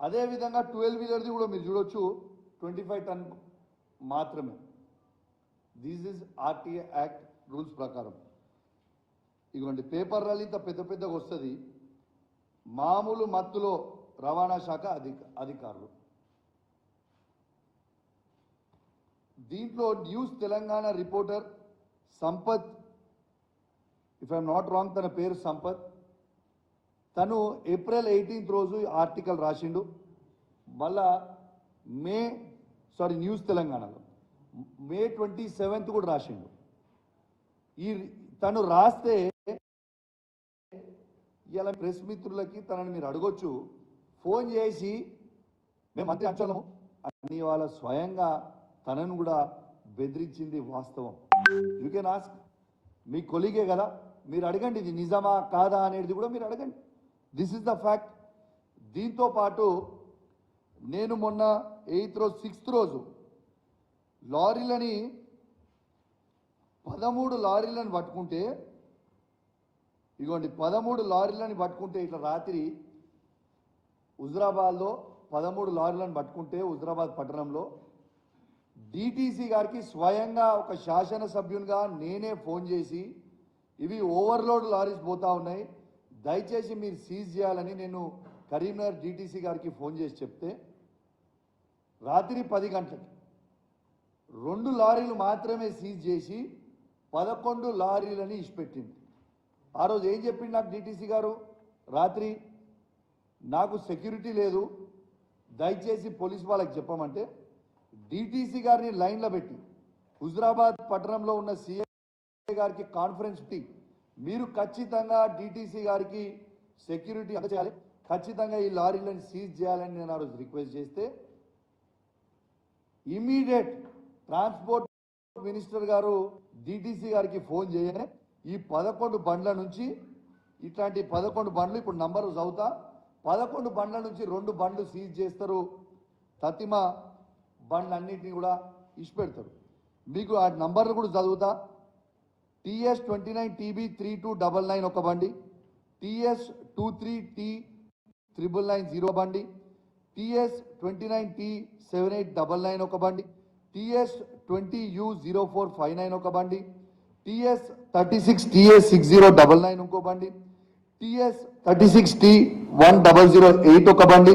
అదే విధంగా 12 వీలర్ది కూడా మీరు చూడొచ్చు 25 టన్ మాత్రమే. This is RTA act rules ప్రకారం. ఇదిగోండి పేపర్ ర్యాలీ ఇంత పెద్ద పెద్దగా వస్తుంది. మామూలు మత్తులో రవాణా శాఖ అధికారులు. దీంట్లో news Telangana reporter Sampath, if I'm not wrong తన పేరు సంపత్, తను ఏప్రిల్ 18 రోజు ఆర్టికల్ రాసిండు. మళ్ళా న్యూస్ తెలంగాణలో మే 27 కూడా రాసిండు. తను రాస్తే ఇలా ప్రెస్ మిత్రులకి తనని మీరు అడగొచ్చు, ఫోన్ చేసి మేము మంత్రి అంచలము అని వాళ్ళ స్వయంగా తనను కూడా బెదిరించింది వాస్తవం. యూ కెన్ ఆస్క్, మీ కొలీగే కదా, మీరు అడగండి ఇది నిజమా కాదా అనేది కూడా మీరు అడగండి. This is the fact. దీంతో పాటు నేను మొన్న 6th రోజు లారీలని 13 లారీలను పట్టుకుంటే, ఇగోండి 13 లారీలను పట్టుకుంటే ఇట్లా రాత్రి హుజరాబాద్లో 13 లారీలను పట్టుకుంటే హుజరాబాద్ పట్టణంలో డిటిసి గారికి స్వయంగా ఒక శాసనసభ్యునిగా నేనే ఫోన్ చేసి ఇవి ఓవర్లోడ్ లారీస్ పోతా ఉన్నాయి, దయచేసి మీరు సీజ్ చేయాలని నేను కరీంనగర్ డిటిసి గారికి ఫోన్ చేసి చెప్తే రాత్రి 10 గంటలకి 2 లారీలు మాత్రమే సీజ్ చేసి 11 లారీలని ఇచ్చిపెట్టింది. ఆ రోజు ఏం చెప్పింది నాకు డిటిసి గారు, రాత్రి నాకు సెక్యూరిటీ లేదు, దయచేసి పోలీస్ వాళ్ళకి చెప్పమంటే డిటిసి గారిని లైన్లో పెట్టి హుజరాబాద్ పట్టణంలో ఉన్న సిఐ గారికి కాన్ఫరెన్స్ పెట్టి మీరు ఖచ్చితంగా డిటిసి గారికి సెక్యూరిటీ అందజేయాలి, ఖచ్చితంగా ఈ లారీలను సీజ్ చేయాలని నేను ఆ రోజు రిక్వెస్ట్ చేస్తే ఇమీడియట్ ట్రాన్స్పోర్ట్ మినిస్టర్ గారు డిటిసి గారికి ఫోన్ చేయగానే ఈ 11 బండ్ల నుంచి ఇట్లాంటి 11 బండ్లు ఇప్పుడు నంబరు చదువుతా, 11 బండ్ల నుంచి 2 బండ్లు సీజ్ చేస్తారు, తతిమ బండ్లన్నింటినీ కూడా ఇచ్చిపెడతారు. మీకు ఆ నంబర్లు కూడా చదువుతా. TS29TB3299 ఒక బండి, TS23T9990 బండి, TS29T7899 ఒక బండి, TS20U0459 ఒక బండి, TS36TA6099 ఇంకో బండి, TS36T1008 ఒక బండి,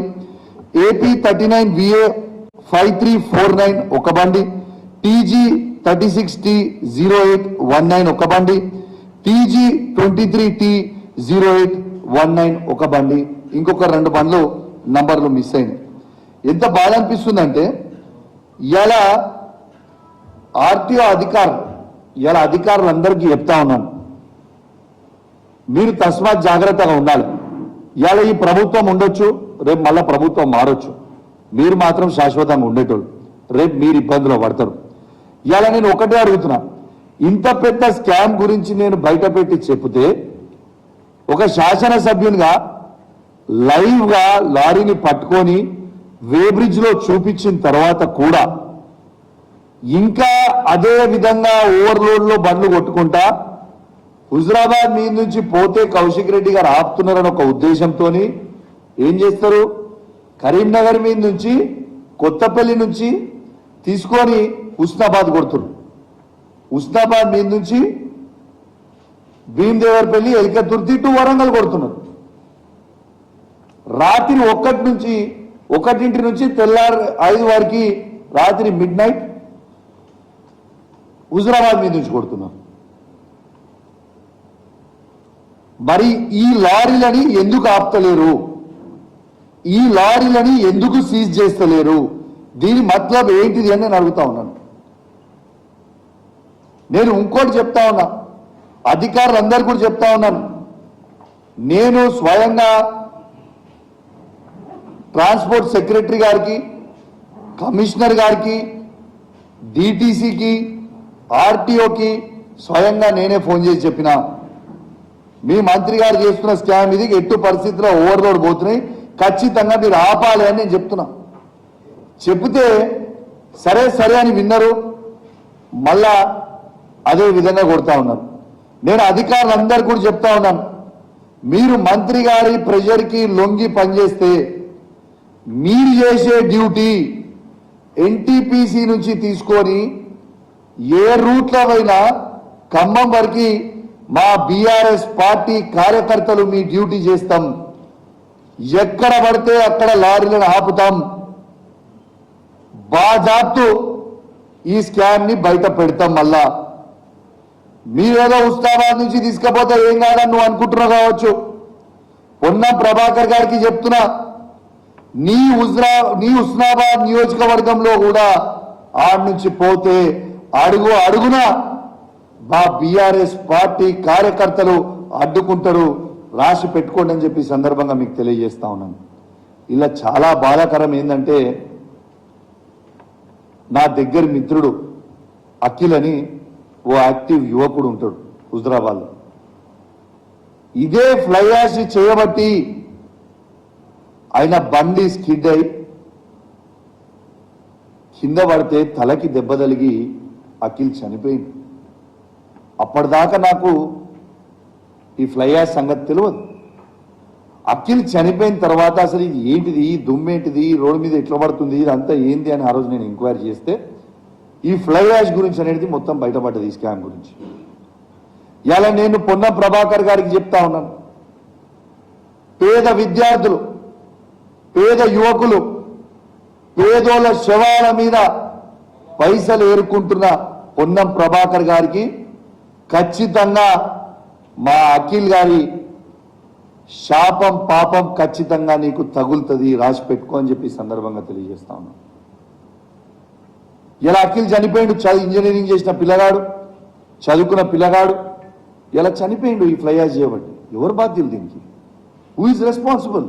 AP39VA5349 ఒక బండి, TG36T0819 ఒక బండి, TG23T0819 ఒక బండి, ఇంకొక 2 బండ్లు నంబర్లు మిస్ అయినాయి. ఎంత బాధ అనిపిస్తుందంటే ఇలా ఆర్టీఓ అధికారులందరికీ చెప్తా ఉన్నాను, మీరు తస్మాత్ జాగ్రత్తగా ఉండాలి. ఇలా ఈ ప్రభుత్వం ఉండొచ్చు, రేపు మళ్ళా ప్రభుత్వం మారొచ్చు, మీరు మాత్రం శాశ్వతంగా ఉండేటోళ్ళు, రేపు మీరు ఇబ్బందులు పడతారు. ఇలా నేను ఒకటే అడుగుతున్నా, ఇంత పెద్ద స్కామ్ గురించి నేను బయట పెట్టి చెప్తే ఒక శాసనసభ్యునిగా లైవ్గా లారీని పట్టుకొని వేబ్రిడ్జ్ లో చూపించిన తర్వాత కూడా ఇంకా అదే విధంగా ఓవర్లోడ్ లో బండ్లు కొట్టుకుంటా హుజరాబాద్ మీద నుంచి పోతే కౌశిక్ రెడ్డి గారు ఆపుతున్నారని ఒక ఉద్దేశంతో ఏం చేస్తారు, కరీంనగర్ మీద నుంచి కొత్తపల్లి నుంచి తీసుకొని హుస్నాబాద్ కొడుతున్నారు, హుస్నాబాద్ మీద నుంచి భీమదేవరపల్లి ఎలికతుర్తి టు వరంగల్ కొడుతున్నారు. రాత్రి 1 నుంచి తెల్లారు 5 వరకు రాత్రి మిడ్-నైట్ హుజరాబాద్ మీద నుంచి కొడుతున్నారు. మరి ఈ లారీలని ఎందుకు ఆపుతలేరు, ఈ లారీలని ఎందుకు సీజ్ చేస్తలేరు, దీని మతలబ్ ఏంటిది అని నేను అడుగుతా ఉన్నాను. నేను ఇంకోటి చెప్తా ఉన్నా, అధికారులందరూ కూడా చెప్తా ఉన్నాను, నేను స్వయంగా ట్రాన్స్పోర్ట్ సెక్రటరీ గారికి, కమిషనర్ గారికి, డిటిసికి, ఆర్టీఓకి స్వయంగా నేనే ఫోన్ చేసి చెప్పిన, మీ మంత్రి గారు చేస్తున్న స్కామ్ ఇది, ఎట్టు పరిస్థితిలో ఓవర్లోడ్ పోతున్నాయి, ఖచ్చితంగా మీరు ఆపాలి అని నేను చెప్తున్నా. చెప్తే సరే అని విన్నారు, మళ్ళా అదే విధంగా కొడతా ఉన్నారు. నేను అధికారులందరూ కూడా చెప్తా ఉన్నాను, మీరు మంత్రి గారి ప్రెషర్కి లొంగి పనిచేస్తే మీరు చేసే డ్యూటీ ఎన్టీపీసీ నుంచి తీసుకొని ఏ రూట్లో అయినా ఖమ్మం వరకు మా బీఆర్ఎస్ పార్టీ కార్యకర్తలు మీ డ్యూటీ చేస్తాం. ఎక్కడ పడితే అక్కడ లారీలను ఆపుతాం. బాజాప్తు ఈ స్కామ్ ని బయట పెడతాం. మళ్ళా మీరేదో ఉస్మానాబాద్ నుంచి తీసుకపోతే ఏం కాదని నువ్వు అనుకుంటున్నావు కావచ్చు. పొన్నం ప్రభాకర్ గారికి చెప్తున్నా, నీ ఉస్మానాబాద్ నియోజకవర్గంలో కూడా ఆడి నుంచి పోతే అడుగు అడుగున మా బీఆర్ఎస్ పార్టీ కార్యకర్తలు అడ్డుకుంటారు. రాసి పెట్టుకోండి అని చెప్పి సందర్భంగా మీకు తెలియజేస్తా ఉన్నాను. ఇలా చాలా బాధాకరం ఏంటంటే, నా దగ్గర మిత్రుడు అఖిల్ అని ఓ యాక్టివ్ యువకుడు ఉంటాడు హుజరాబాద్లో. ఇదే ఫ్లై యాష్ చేయబట్టి ఆయన బండి స్కిడ్ అయి కింద పడితే తలకి దెబ్బ తగిలి అఖిల్ చనిపోయింది. అప్పటిదాకా నాకు ఈ ఫ్లై యాష్ సంగతి తెలియదు. అఖిల్ చనిపోయిన తర్వాత అసలు ఇది ఏంటిది, ఈ దుమ్మేంటిది, రోడ్డు మీద ఎట్లా పడుతుంది, ఇదంతా ఏంది అని ఆ రోజు నేను ఎంక్వైరీ చేస్తే ఈ ఫ్లై యాష్ గురించి అనేది మొత్తం బయటపడ్డది, ఈ స్కామ్ గురించి. ఇలా నేను పొన్నం ప్రభాకర్ గారికి చెప్తా ఉన్నాను, పేద విద్యార్థులు, పేద యువకులు, పేదోళ్ళ శవాల మీద పైసలు ఏరుకుంటున్న పొన్నం ప్రభాకర్ గారికి ఖచ్చితంగా మా అఖిల్ గారి శాపం పాపం ఖచ్చితంగా నీకు తగులుతుంది, రాసి పెట్టుకో అని చెప్పి సందర్భంగా తెలియజేస్తా ఉన్నాను. ఇలా అఖిల్ చనిపోయిండు, ఇంజనీరింగ్ చేసిన పిల్లగాడు, చదువుకున్న పిల్లగాడు ఇలా చనిపోయిండు ఈ ఫ్లై యాష్ చేయబట్టి. ఎవరు బాధ్యులు దీనికి? Who is responsible?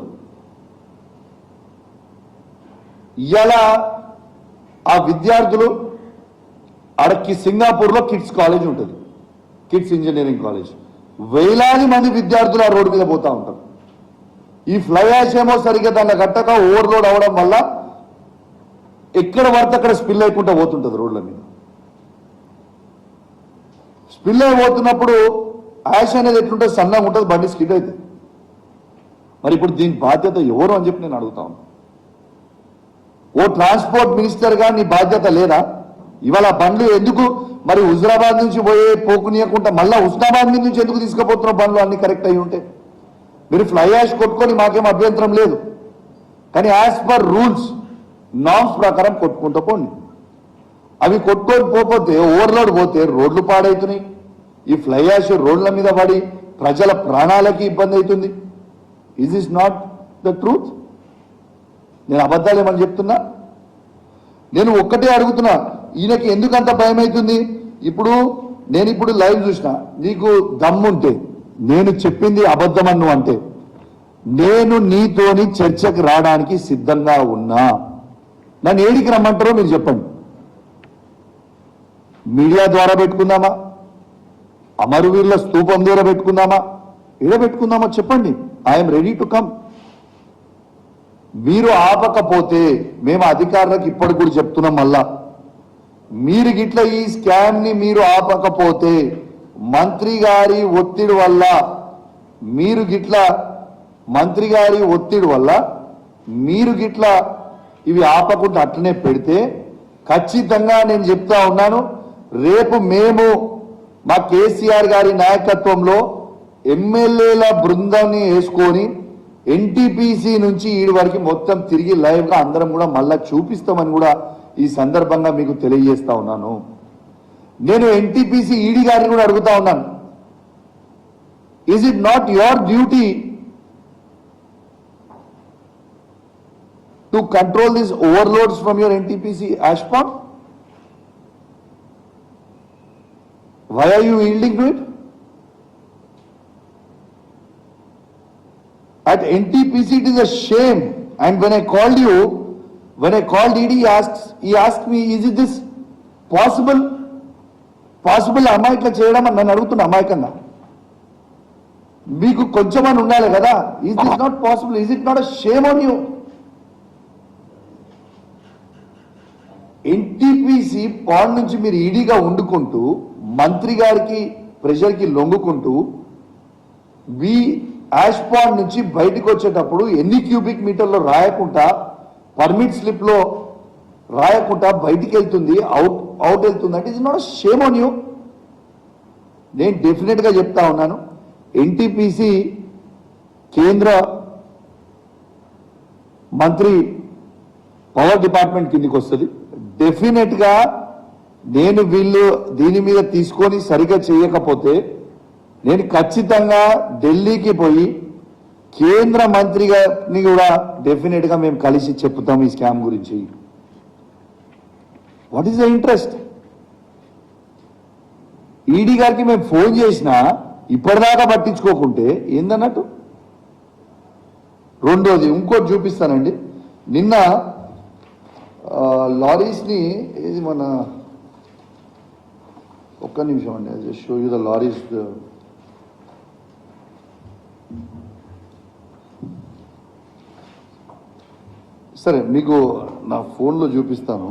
ఇలా ఆ విద్యార్థులు అడక్కి సింగపూర్లో కిడ్స్ కాలేజ్ ఉంటుంది, కిడ్స్ ఇంజనీరింగ్ కాలేజ్. వేలాది మంది విద్యార్థులు ఆ రోడ్డు మీద పోతా ఉంటారు. ఈ ఫ్లై యాష్ ఏమో సరిగ్గా దాన్ని గట్టక ఓవర్లోడ్ అవడం వల్ల ఎక్కడ పడితే అక్కడ స్పిల్ అయిపోతూ పోతుంటుంది రోడ్ల మీద. స్పిల్ అయిపోతున్నప్పుడు యాష్ అనేది ఎట్లుంటుంది, సన్నగా ఉంటుంది, బండి స్కిడ్ అవుతుంది. మరి ఇప్పుడు దీని బాధ్యత ఎవరు అని చెప్పి నేను అడుగుతా ఉన్నాను. ఓ ట్రాన్స్పోర్ట్ మినిస్టర్గా నీ బాధ్యత లేదా? ఇవాళ బండ్లు ఎందుకు మరి హుజరాబాద్ నుంచి పోకునియకుండా మళ్ళా ఉస్మానాబాద్ నుంచి ఎందుకు తీసుకుపోతున్న బండ్లు అన్ని కరెక్ట్ అయి ఉంటే? మీరు ఫ్లై యాష్ కొట్టుకొని మాకేం అభ్యంతరం లేదు, కానీ యాజ్ పర్ రూల్స్ నామ్స్ ప్రకారం కొట్టుకుంటూ పోండి. అవి కొట్టుకొని పోతే ఓవర్లోడ్ పోతే రోడ్లు పాడవుతున్నాయి. ఈ ఫ్లై యాష్ రోడ్ల మీద పడి ప్రజల ప్రాణాలకి ఇబ్బంది అవుతుంది. Is is not the truth? నేను అబద్ధాలు ఏమని చెప్తున్నా? నేను ఒక్కటే అడుగుతున్నా, ఈయనకి ఎందుకంత భయం అవుతుంది? నేను ఇప్పుడు లైవ్ చూసిన, నీకు దమ్ముంటే నేను చెప్పింది అబద్ధమన్ను అంటే నేను నీతోని చర్చకు రావడానికి సిద్ధంగా ఉన్నా. నన్ను ఏడికి రమ్మంటారో మీరు చెప్పండి. మీడియా ద్వారా పెట్టుకుందామా, అమరవీరుల స్తూపం ద్వారా పెట్టుకుందామా, ఏడ పెట్టుకుందామా చెప్పండి. I'm ready to come. మీరు ఆపకపోతే మేము అధికారులకు ఇప్పటికి కూడా చెప్తున్నాం, మళ్ళా మీరు గిట్ల ఈ స్కామ్ ని మీరు ఆపకపోతే మంత్రి గారి ఒత్తిడి వల్ల మీరు గిట్ల ఇవి ఆపకుండా అట్లనే పెడితే ఖచ్చితంగా నేను చెప్తా ఉన్నాను, రేపు మేము మా కేసీఆర్ గారి నాయకత్వంలో ఎమ్మెల్యేల బృందాన్ని వేసుకొని ఎన్టీపీసీ నుంచి ఈడి వరకు మొత్తం తిరిగి లైవ్ గా అందరం కూడా మళ్ళా చూపిస్తామని కూడా ఈ సందర్భంగా మీకు తెలియజేస్తా ఉన్నాను. నేను ఎన్టీపీసీ ఈడీ గారిని కూడా అడుగుతా ఉన్నాను, is it not your duty to control this overloads from your NTPC ash pond? Why are you yielding to it? At NTPC it is a shame, and when I called ED, he asked me, is it this possible? అమ్మా ఇట్లా చేయడం అని నన్ను అడుగుతున్నా అమాయకంగా. మీకు కొంచెమని ఉండాలి కదా, is this not possible? Is it not a shame on you? NTPC pond నుంచి మీరు ఈడీగా వండుకుంటూ మంత్రి గారికి ప్రెషర్కి లొంగుకుంటూ యాష్ పాండ్ నుంచి బయటకు వచ్చేటప్పుడు ఎన్ని క్యూబిక్ మీటర్లు రాయకుండా పర్మిట్ స్లిప్ లో రాయకుండా బయటికి వెళ్తుంది, అవుట్ వెళ్తుంది అంటే it's not shame on you. నేను డెఫినెట్ గా చెప్తా ఉన్నాను, ఎన్టీపీసీ కేంద్ర మంత్రి పవర్ డిపార్ట్మెంట్ కిందికి వస్తుంది. డెఫినెట్ గా నేను వీళ్ళు దీని మీద తీసుకొని సరిగా చేయకపోతే నేను ఖచ్చితంగా ఢిల్లీకి పోయి కేంద్ర మంత్రి గారిని కూడా డెఫినెట్ గా మేము కలిసి చెప్తాం ఈ స్కామ్ గురించి. What is the interest? ED గారికి మేము ఫోన్ చేసినా ఇప్పటిదాకా పట్టించుకోకుంటే ఏందన్నట్టు. రెండోది ఇంకోటి చూపిస్తానండి. నిన్న లారీస్ని ఇది మన ఒక్క నిమిషం అండి, I show you the lorries. సరే మీకు నా ఫోన్లో చూపిస్తాను.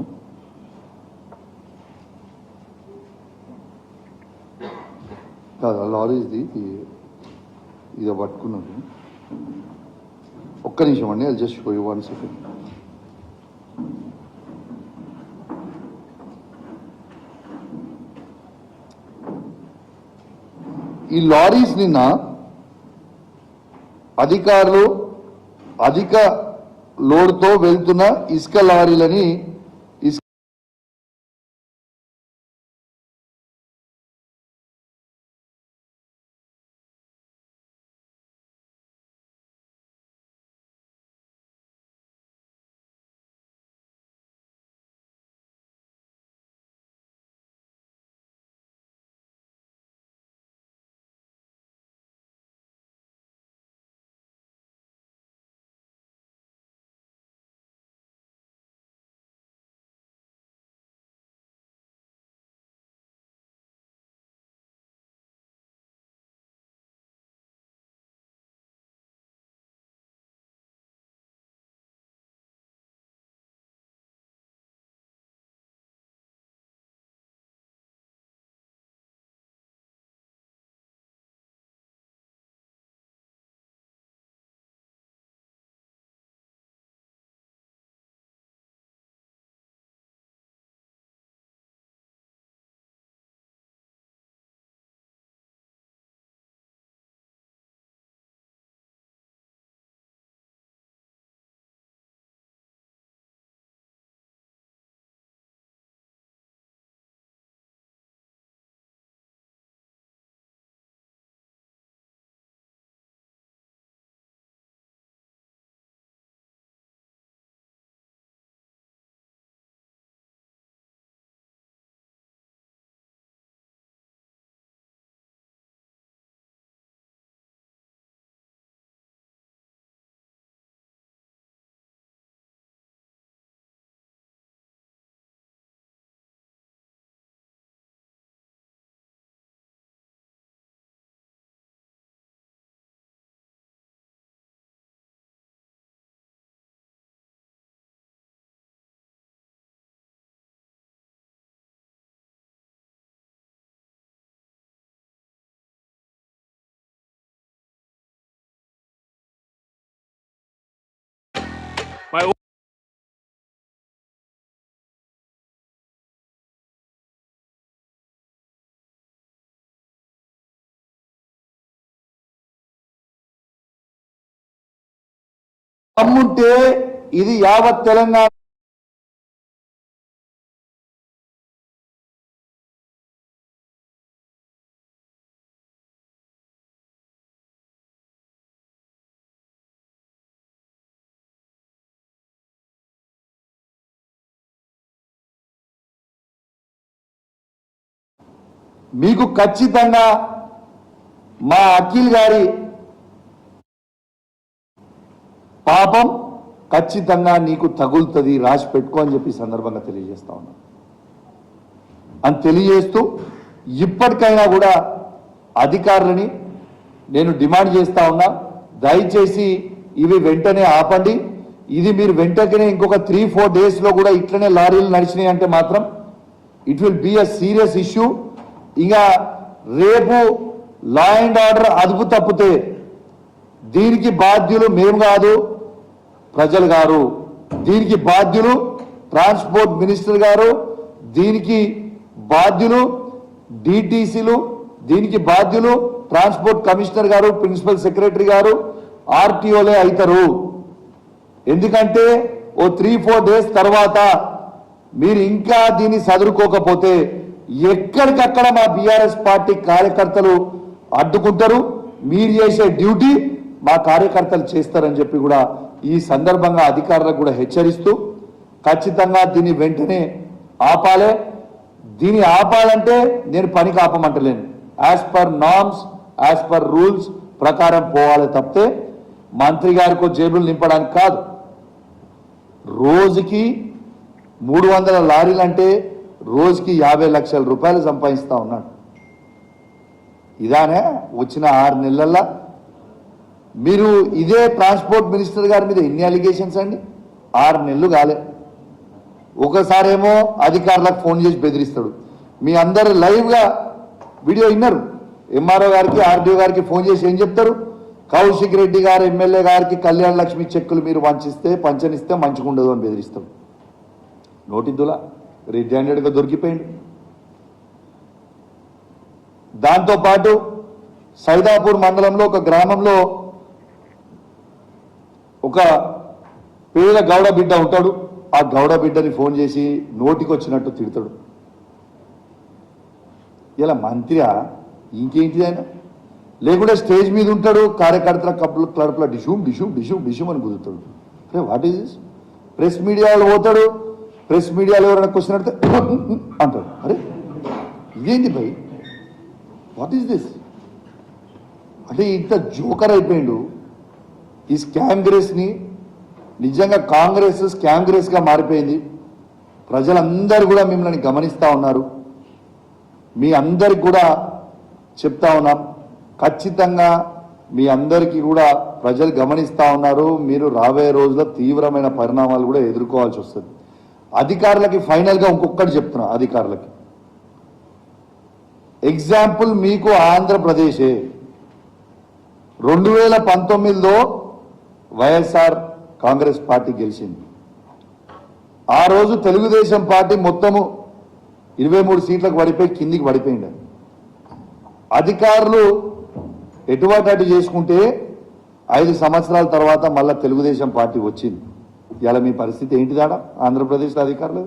కాదు లారీస్ది ఇది పట్టుకున్నాను. ఒక్క నిమిషం అండి, I just show you 1 second. ఈ లారీస్ నిన్న అధికారులు అధిక లోడ్తో వెళ్తున్న ఇసుక లారీలని My దమ్ముంటే ఇది యావత్ తెలంగాణ మీకు ఖచ్చితంగా మా అఖిల్ గారి పాపం ఖచ్చితంగా నీకు తగులుతుంది, రాసి పెట్టుకో అని చెప్పి సందర్భంగా తెలియజేస్తా ఉన్నా. అని తెలియజేస్తూ ఇప్పటికైనా కూడా అధికారులని నేను డిమాండ్ చేస్తా ఉన్నా, దయచేసి ఇవి వెంటనే ఆపండి. ఇది మీరు వెంటనే ఇంకొక 3-4 డేస్లో కూడా ఇట్లనే లారీలు నడిచినాయి అంటే మాత్రం it will be a serious issue. ఇంకా రేపు లా అండ్ ఆర్డర్ అదుపు తప్పితే దీనికి బాధ్యులు మేము కాదు, ప్రజలు గారు. దీనికి బాధ్యులు ట్రాన్స్పోర్ట్ మినిస్టర్ గారు, దీనికి బాధ్యులు డిటిసిలు, దీనికి బాధ్యులు ట్రాన్స్పోర్ట్ కమిషనర్ గారు, ప్రిన్సిపల్ సెక్రటరీ గారు, ఆర్టీఓలే అవుతారు. ఎందుకంటే ఓ 3-4 డేస్ తర్వాత మీరు ఇంకా దీన్ని సదురుకోకపోతే ఎక్కడికక్కడ మా బీఆర్ఎస్ పార్టీ కార్యకర్తలు అడ్డుకుంటారు. మీరు చేసే డ్యూటీ మా కార్యకర్తలు చేస్తారని చెప్పి కూడా ఈ సందర్భంగా అధికారులకు కూడా హెచ్చరిస్తూ ఖచ్చితంగా దీన్ని వెంటనే ఆపాలే. దీన్ని ఆపాలంటే నేను పనికి ఆపమంటలేను. As per norms, as per rules ప్రకారం పోవాలి తప్పితే మంత్రి గారికో జేబులు నింపడానికి కాదు. రోజుకి 300 లారీలు అంటే రోజుకి 50 లక్షల రూపాయలు సంపాదిస్తా ఉన్నాడు. ఇదానే వచ్చిన 6 నెలల్లో మీరు ఇదే ట్రాన్స్పోర్ట్ మినిస్టర్ గారి మీద ఎన్ని అలిగేషన్స్ అండి? 6 నెలలు కాలే. ఒకసారేమో అధికారులకు ఫోన్ చేసి బెదిరిస్తాడు. మీ అందరు లైవ్గా వీడియో విన్నారు. ఎంఆర్ఓ గారికి, ఆర్డీఓ గారికి ఫోన్ చేసి ఏం చెప్తారు? కౌశిక్ రెడ్డి గారు ఎమ్మెల్యే గారికి కళ్యాణ లక్ష్మి చెక్కులు మీరు పంచనిస్తే మంచిగా ఉండదు అని బెదిరిస్తాడు. నోటిద్దులా రెడ్ హ్యాండెడ్గా దొరికిపోయింది. దాంతోపాటు సైదాపూర్ మండలంలో ఒక గ్రామంలో ఒక పేద గౌడ బిడ్డ ఉంటాడు. ఆ గౌడ బిడ్డని ఫోన్ చేసి నోటికొచ్చినట్టు తిడతాడు. ఇలా మంత్రియా ఇంకేంటిది ఆయన? లేకుంటే స్టేజ్ మీద ఉంటాడు, కార్యకర్తల కడుపులో డిషూమ్ డిషూమ్ డిషూమ్ డిషూమ్ అని కుదురుతాడు. అరే వాట్ ఈస్ దిస్? ప్రెస్ మీడియాలో పోతాడు, ప్రెస్ మీడియాలో ఎవరైనా క్వశ్చన్ అడితే అంటాడు. అరే ఇదేంటి భయ్, వాట్ ఈస్ దిస్? అంటే ఇంత జోకర్ అయిపోయిండు. ఈ స్కామ్గ్రెస్ని నిజంగా కాంగ్రెస్ స్కామ్గ్రెస్గా మారిపోయింది. ప్రజలందరూ కూడా మిమ్మల్ని గమనిస్తూ ఉన్నారు. మీ అందరికి కూడా చెప్తా ఉన్నాం, ఖచ్చితంగా మీ అందరికీ కూడా ప్రజలు గమనిస్తూ ఉన్నారు. మీరు రాబోయే రోజుల్లో తీవ్రమైన పరిణామాలు కూడా ఎదుర్కోవాల్సి వస్తుంది. అధికారులకి ఫైనల్గా ఇంకొకటి చెప్తున్నా, అధికారులకి ఎగ్జాంపుల్ మీకు ఆంధ్రప్రదేశే 2019లో వైఎస్ఆర్ కాంగ్రెస్ పార్టీ గెలిచింది. ఆ రోజు తెలుగుదేశం పార్టీ మొత్తము 23 సీట్లకు పడిపోయి కిందికి పడిపోయింది. అధికారులు ఎటువంటి అటు చేసుకుంటే 5 సంవత్సరాల తర్వాత మళ్ళా తెలుగుదేశం పార్టీ వచ్చింది. ఇలా మీ పరిస్థితి ఏంటిదాడా ఆంధ్రప్రదేశ్లో అధికారులు?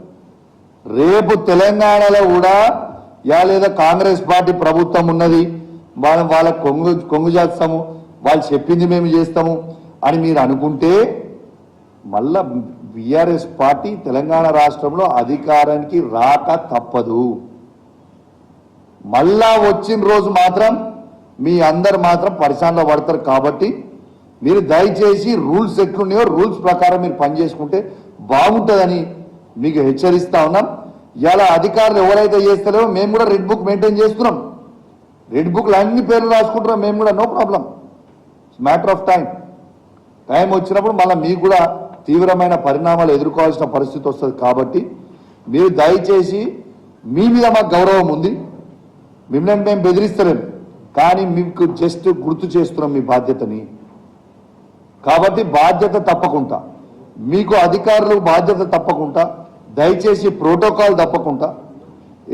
రేపు తెలంగాణలో కూడా లేదా కాంగ్రెస్ పార్టీ ప్రభుత్వం ఉన్నది, వాళ్ళ కొంగు చేస్తాము, వాళ్ళు చెప్పింది మేము చేస్తాము అని మీరు అనుకుంటే మళ్ళా బీఆర్ఎస్ పార్టీ తెలంగాణ రాష్ట్రంలో అధికారానికి రాక తప్పదు. మళ్ళా వచ్చిన రోజు మాత్రం మీ అందరు మాత్రం పరిశానలో పడతారు. కాబట్టి మీరు దయచేసి రూల్స్ ఎట్లున్నాయో రూల్స్ ప్రకారం మీరు పనిచేసుకుంటే బాగుంటుందని మీకు హెచ్చరిస్తా ఉన్నాం. ఇలా అధికారులు ఎవరైతే చేస్తారో మేము కూడా రెడ్ బుక్ మెయింటైన్ చేస్తున్నాం. రెడ్ బుక్లో అన్ని పేర్లు రాసుకుంటున్నాం మేము కూడా, no problem. Matter of time వచ్చినప్పుడు మళ్ళీ మీకు కూడా తీవ్రమైన పరిణామాలు ఎదుర్కోవాల్సిన పరిస్థితి వస్తుంది. కాబట్టి మీరు దయచేసి మీ మీద మాకు గౌరవం ఉంది, మిమ్మల్ని మేము బెదిరిస్తలేము, కానీ మీకు జస్ట్ గుర్తు చేస్తున్నాం మీ బాధ్యతని. కాబట్టి బాధ్యత తప్పకుండా మీకు అధికారులు బాధ్యత తప్పకుండా దయచేసి ప్రోటోకాల్ తప్పకుండా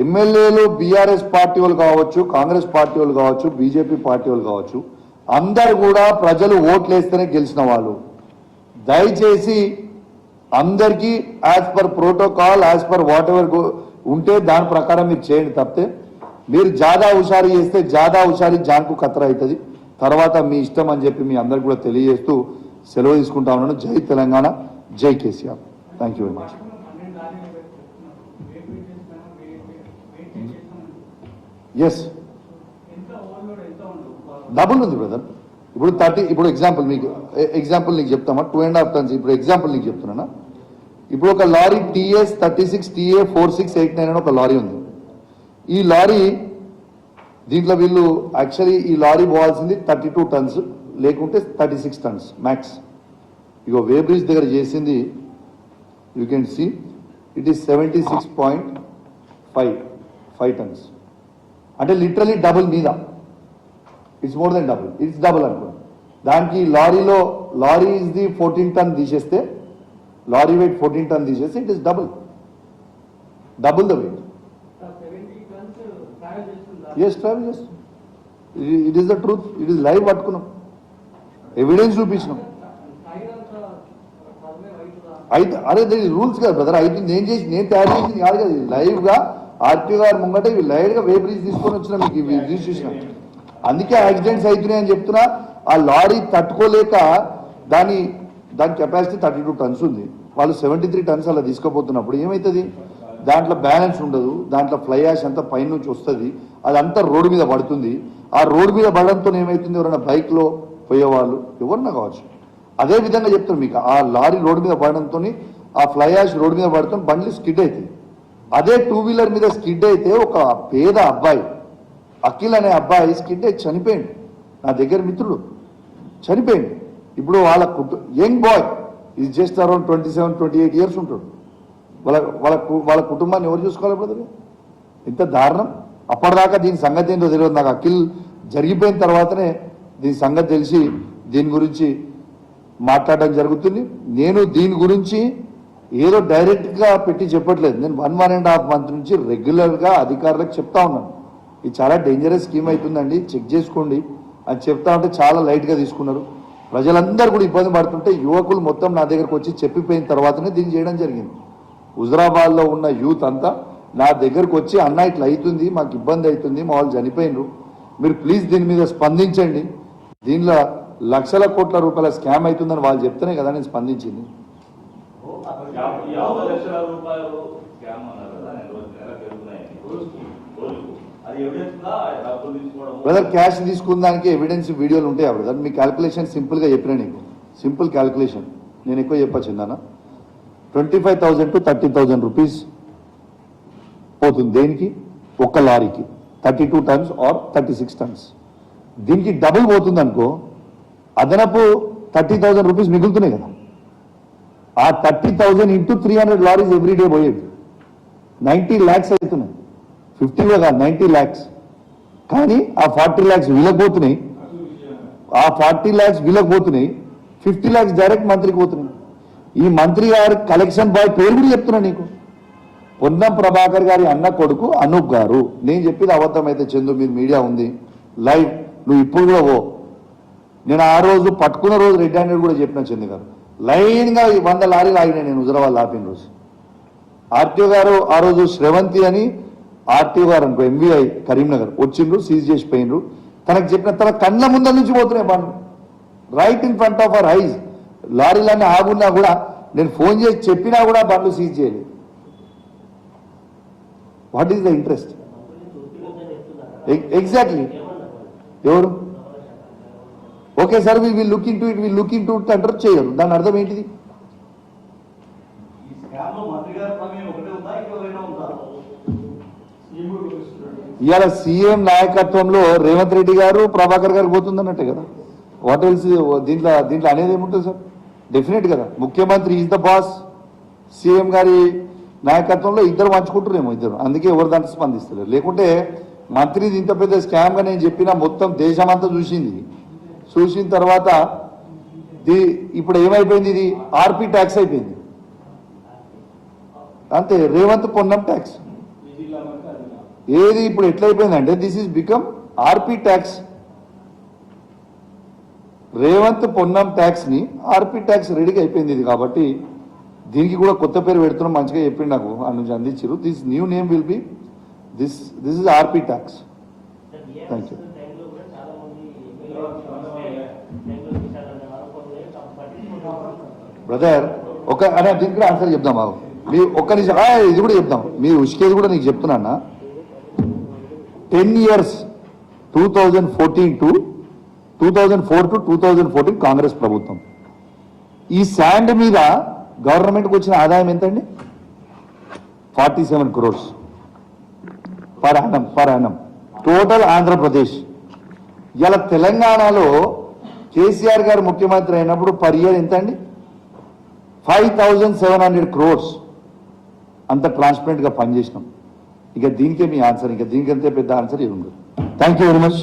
ఎమ్మెల్యేలు బీఆర్ఎస్ పార్టీ వాళ్ళు కావచ్చు, కాంగ్రెస్ పార్టీ వాళ్ళు కావచ్చు, బీజేపీ పార్టీ వాళ్ళు కావచ్చు, అందరు కూడా ప్రజలు ఓట్లు వేస్తేనే గెలిచిన వాళ్ళు. దయచేసి అందరికీ as per protocol, as per watt ever ఉంటే దాని ప్రకారం మీరు చేయండి. తప్పితే మీరు జాదా హుషారు చేస్తే జాదా హుషారి జాన్కు ఖతరా అవుతుంది. తర్వాత మీ ఇష్టం అని చెప్పి మీ అందరికి కూడా తెలియజేస్తూ సెలవు తీసుకుంటా ఉన్నాను. జై తెలంగాణ, జై KCR. Thank you very much. Yes, double ఉంది బ్రదర్. ఇప్పుడు 30, ఇప్పుడు ఎగ్జాంపుల్ నీకు చెప్తామా, 2.5 టన్స్. ఇప్పుడు ఎగ్జాంపుల్ నీకు చెప్తున్నా. ఇప్పుడు ఒక లారీ TS 36 TA 4689 అని ఒక లారీ ఉంది. ఈ లారీ దీంట్లో వీళ్ళు యాక్చువల్లీ ఈ లారీ పోవాల్సింది 32 టన్స్ లేకుంటే 36 టన్స్ మ్యాక్స్. ఇగో వే బ్రిడ్జ్ దగ్గర చేసింది you can see it is 76.5 tons. అంటే లిటరలీ డబుల్ మీద, it's more than double, it's double అనుకోండి. దానికి లారీ ఇస్ ది 14 టన్ తీసేస్తే లారీ వెయిట్ 14 టన్ తీసేసి it is double the weight. Yes, travel చేస్తుంది. It is the truth. It is live పట్టుకున్నాం, evidence చూపించినాం. అయితే అరే రూల్స్ కదా బ్రదర్, అయితే నేను తయారు చేసింది కాదు కదా, లైవ్ గా ఆర్టీఓ గారు ముంగట ఇవి లైవ్ గా వేబ్రీజ్ తీసుకొని వచ్చినా మీకు ఇవి రిజిస్ట్రేషన్. అందుకే యాక్సిడెంట్స్ అవుతున్నాయని చెప్తున్నా. ఆ లారీ తట్టుకోలేక దాని కెపాసిటీ 32 టన్స్ ఉంది, వాళ్ళు 73 టన్స్ అలా తీసుకుపోతున్నప్పుడు ఏమవుతుంది, దాంట్లో బ్యాలెన్స్ ఉండదు, దాంట్లో ఫ్లై యాష్ అంతా పైనుంచి వస్తుంది, అదంతా రోడ్డు మీద పడుతుంది. ఆ రోడ్డు మీద పడడంతో ఏమవుతుంది, ఎవరైనా బైక్లో పోయేవాళ్ళు ఎవరన్నా కావచ్చు. అదే విధంగా చెప్తాను మీకు, ఆ లారీ రోడ్డు మీద పడడంతో ఆ ఫ్లై యాష్ రోడ్డు మీద పడటం బండ్లు స్కిడ్ అవుతాయి. అదే 2 వీలర్ మీద స్కిడ్ అయితే ఒక పేద అబ్బాయి, అఖిల్ అనే అబ్బాయి స్కిడ్ అయి చనిపోయింది. నా దగ్గర మిత్రుడు చనిపోయింది. ఇప్పుడు వాళ్ళ young boy is just around 27-28 years ఉంటాడు. వాళ్ళ కుటుంబాన్ని ఎవరు చూసుకోవాలి బ్రదర్? ఇంత దారుణం. అప్పటిదాకా దీని సంగతి ఏంటో తెలియదు నాకు. అఖిల్ జరిగిపోయిన తర్వాతనే దీని సంగతి తెలిసి దీని గురించి మాట్లాడడం జరుగుతుంది. నేను దీని గురించి ఏదో డైరెక్ట్గా పెట్టి చెప్పట్లేదు. నేను 1.5 month నుంచి రెగ్యులర్గా అధికారులకు చెప్తా ఉన్నాను, ఇది చాలా డేంజరస్ స్కీమ్ అవుతుందండి, చెక్ చేసుకోండి అని చెప్తా ఉంటే చాలా లైట్గా తీసుకున్నారు. ప్రజలందరూ కూడా ఇబ్బంది పడుతుంటే యువకులు మొత్తం నా దగ్గరకు వచ్చి చెప్పిపోయిన తర్వాతనే దీన్ని చేయడం జరిగింది. హుజరాబాద్లో ఉన్న యూత్ అంతా నా దగ్గరకు వచ్చి అన్న ఇట్లా అవుతుంది, మాకు ఇబ్బంది అవుతుంది, మా వాళ్ళు చనిపోయినరు, మీరు ప్లీజ్ దీని మీద స్పందించండి, దీనిలో లక్షల కోట్ల రూపాయల స్కామ్ అవుతుందని వాళ్ళు చెప్తేనే కదా నేను స్పందించింది. బ్రదర్ క్యాష్ తీసుకున్న దానికి ఎవిడెన్స్ వీడియోలు ఉంటాయి బ్రదర్. మీ క్యాల్కులేషన్ సింపుల్గా చెప్పినా, నీకు సింపుల్ క్యాల్కులేషన్ నేను ఎక్కువ చెప్పచ్చిందానా, 25,000 to 30,000 రూపీస్ పోతుంది దేనికి, ఒక్క లారీకి 32 టన్స్ ఆర్ 36 టన్స్. దీనికి డబుల్ పోతుంది అనుకో, అదనపు 30,000 రూపీస్ మిగులుతున్నాయి కదా. ఆ 30,000 ఇంటూ 300 లారీస్ ఎవ్రీడే పోయేది 90 lakhs అవుతున్నాయి. 50 కాదు 90 lakhs. కానీ ఆ 40 lakhs వీళ్ళకి పోతున్నాయి, ఆ 40 lakhs వీళ్ళకి పోతున్నాయి, 50 lakhs డైరెక్ట్ మంత్రికి పోతున్నాయి. ఈ మంత్రి గారు కలెక్షన్ బాయ్ పేరు కూడా చెప్తున్నా నీకు, పొన్నం ప్రభాకర్ గారి అన్న కొడుకు అనూప్ గారు. నేను చెప్పేది అబద్ధం అయితే చందు, మీరు మీడియా ఉంది లైవ్, నువ్వు ఇప్పుడు కూడా ఓ, నేను ఆ రోజు పట్టుకున్న రోజు రెడ్ హ్యాండెడ్ కూడా చెప్పిన చందు గారు, లైన్గా 100 లారీలు ఆగినాయి నేను హుజరాబాద్ ఆపిన రోజు. ఆర్టీఓ గారు ఆ రోజు శ్రవంతి అని ఆర్టీఓ గారు అనుకో ఎంవీఐ కరీంనగర్ వచ్చిండ్రు, సీజ్ చేసి పోయినరు. తనకు చెప్పిన తన కళ్ళ ముందర నుంచి పోతున్నాయి బండ్లు, right in front of our eyes. లారీలన్నీ ఆగున్నా కూడా నేను ఫోన్ చేసి చెప్పినా కూడా బండ్లు సీజ్ చేయలేదు. What is the interest? Exactly ఎవరు? Okay sir we will look into it అంటారు, చేయరు. దాని అర్థం ఏంటిది? ఇవాళ సీఎం నాయకత్వంలో రేవంత్ రెడ్డి గారు ప్రభాకర్ గారు పోతుందన్నట్టే కదా. What else? దీంట్లో అనేది ఏముంటుంది సార్? డెఫినెట్ కదా, ముఖ్యమంత్రి ఈజ్ ద బాస్, సీఎం గారి నాయకత్వంలో ఇద్దరు పంచుకుంటున్నారేమో ఇద్దరు, అందుకే ఎవరు దాంట్లో స్పందిస్తలేరు. లేకుంటే మంత్రిది ఇంత పెద్ద స్కామ్గా నేను చెప్పినా మొత్తం దేశమంతా చూసిన తర్వాత ఇప్పుడు ఏమైపోయింది, ఇది ఆర్పీ ట్యాక్స్ అయిపోయింది అంతే, రేవంత్ పొన్నం ట్యాక్స్. ఏది ఇప్పుడు ఎట్లయిపోయిందంటే this is become RP tax. Revanth Ponnam tax ని ఆర్పీ ట్యాక్స్ రెడీగా అయిపోయింది ఇది. కాబట్టి దీనికి కూడా కొత్త పేరు పెడుతున్నాం, మంచిగా చెప్పింది నాకు ఆ నుంచి అందించారు. This new name will be this is RP tax. Thank you brother. దీనికి కూడా ఆన్సర్ చెప్దాం బాబు, మీ ఒక్క నిమిషం ఇది కూడా చెప్దాం. మీరు ఉష్కేది కూడా నీకు చెప్తున్నా, 10 years 2004 to 2014 కాంగ్రెస్ ప్రభుత్వం. ఈ శాండ్ మీద గవర్నమెంట్కి వచ్చిన ఆదాయం ఎంతండి? 47 crores per annum total Andhra Pradesh. ఇలా తెలంగాణలో కేసీఆర్ గారు ముఖ్యమంత్రి అయినప్పుడు పర్ ఇయర్ ఎంత అండి? 5,700 crores. అంత ట్రాన్స్పరెంట్గా పనిచేసినాం. ఇక దీనికే మీ ఆన్సర్, ఇంకా దీనికంతే పెద్ద ఆన్సర్ ఏమి ఉండదు. Thank you very much.